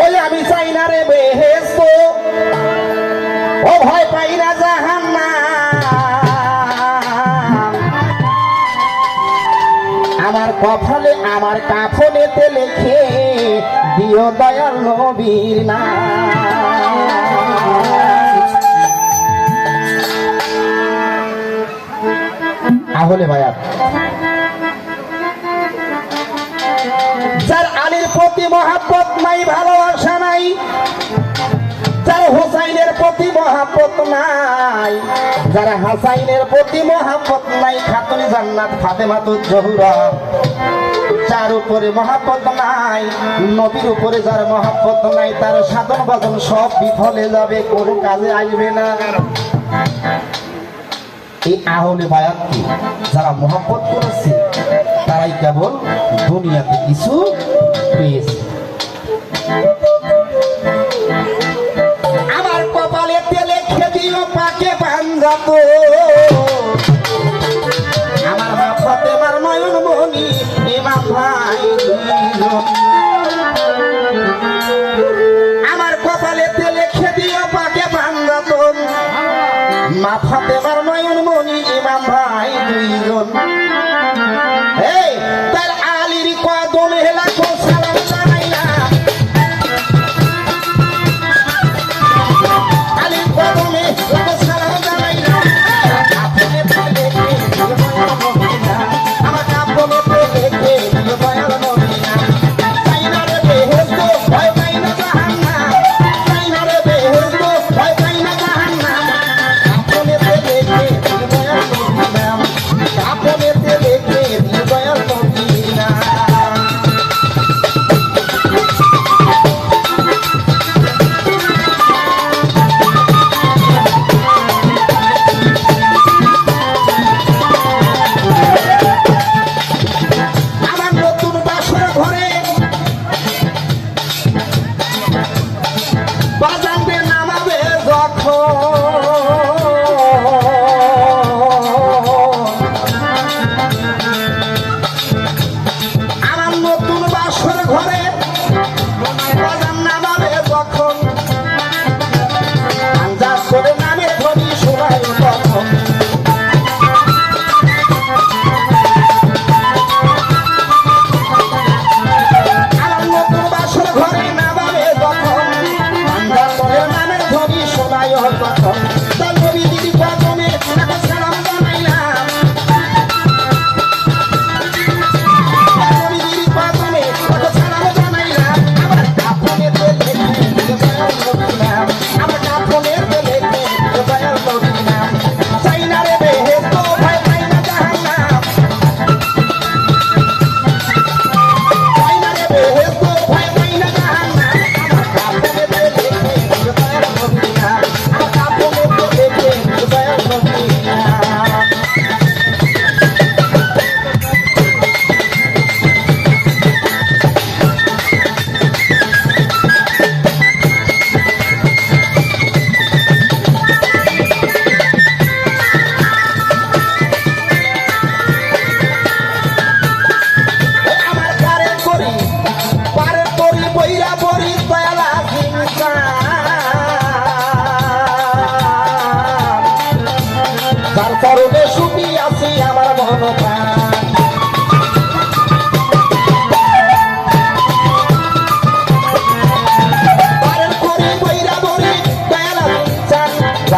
ওই আমি চাই না রে বেহেশত, ও ভয় পাই না জাহান্নাম। আমার কপালে আমার কাফনেতে লেখে দিও দয়াল নবীর নাম। তাহলে ভাইয়া যার আলীর প্রতি মহাব্বত নাই, ভালোবাসা নাই, যার হোসাইনের প্রতি মহাব্বত নাই, যার হাসাইনের প্রতি মহাব্বত নাই, খাতুনে জান্নাত ফাতেমাতুজ জোহরা, যার উপরে মহাব্বত নাই, নবীর উপরে যার মহাব্বত নাই, তার সাধন ভজন সব বিফলে যাবে, কোনো কাজে আসবে না। এই আহলে বায়াত যারা মহব্বত করেছে তারাই কেবল দুনিয়াতে কিছু পেয়েছে। আমার কপালে তেলে খেদিও পাকে পাঞ্জাত, আমার বাপ ফাতেমার নয়ন মনি ইমাম ভাই দুইজন। আমার কপালে তেলে খেদিও পাকে পাঞ্জাত, মা ফাতেমার নয়ন মনি ইমাম ভাই দুইজন। এই তার আলীর কদমে লাখো সালাম জানাইলাম, আলীর কদমে লাখো সালাম জানাইলাম। আপনি বলে কে মদিনা, আমার কাপড়ে পেলে কে দয়াল মদিনা। চাই না রে বেহেশত, ভয় পাই না জাহান্নাম, চাই না রে বেহেশত, ভয় পাই না জাহান্নাম। আপনি পেলে কে দয়াল মদিনা, আপনি পেলে কে দয়াল মদিনা। আমার নতুন বাসর ঘরে বাজাবে নামাবে যখন, আমার নতুন বাসর ঘরে বাজান নামাবে যখন, আন্দাজ করে নামে ধরি শোনায় তখন। আমার নতুন বাসর ঘরে নামাবে যখন, আন্দাজ করে নামে ধরি শোনায় তখন। তার নবীর কদমে তাকে সালাম জানাইলাম, নবীর কদমে তাকে সালাম জানাইলাম। আমার কাফনেতে লেখে দয়াল মদিনা, আমার কাফনেতে লেখে দয়াল মদিনা। চাই না রে বেহেশত, ভয় পাই না জাহান্নাম, চাই না রে বেহেশত, ভয় পাই না জাহান্নাম। আমার কাফনেতে লেখে দয়াল মদিনা, আমার কাফনেতে লেখে দয়াল মদিনা। আমার পারে করি বইরা বরি দয়ালা হিংসা, তার চরণে সুখী আছি আমার মন প্রাণ। পারে করি বইরা বরি দয়ালা হিংসা, তার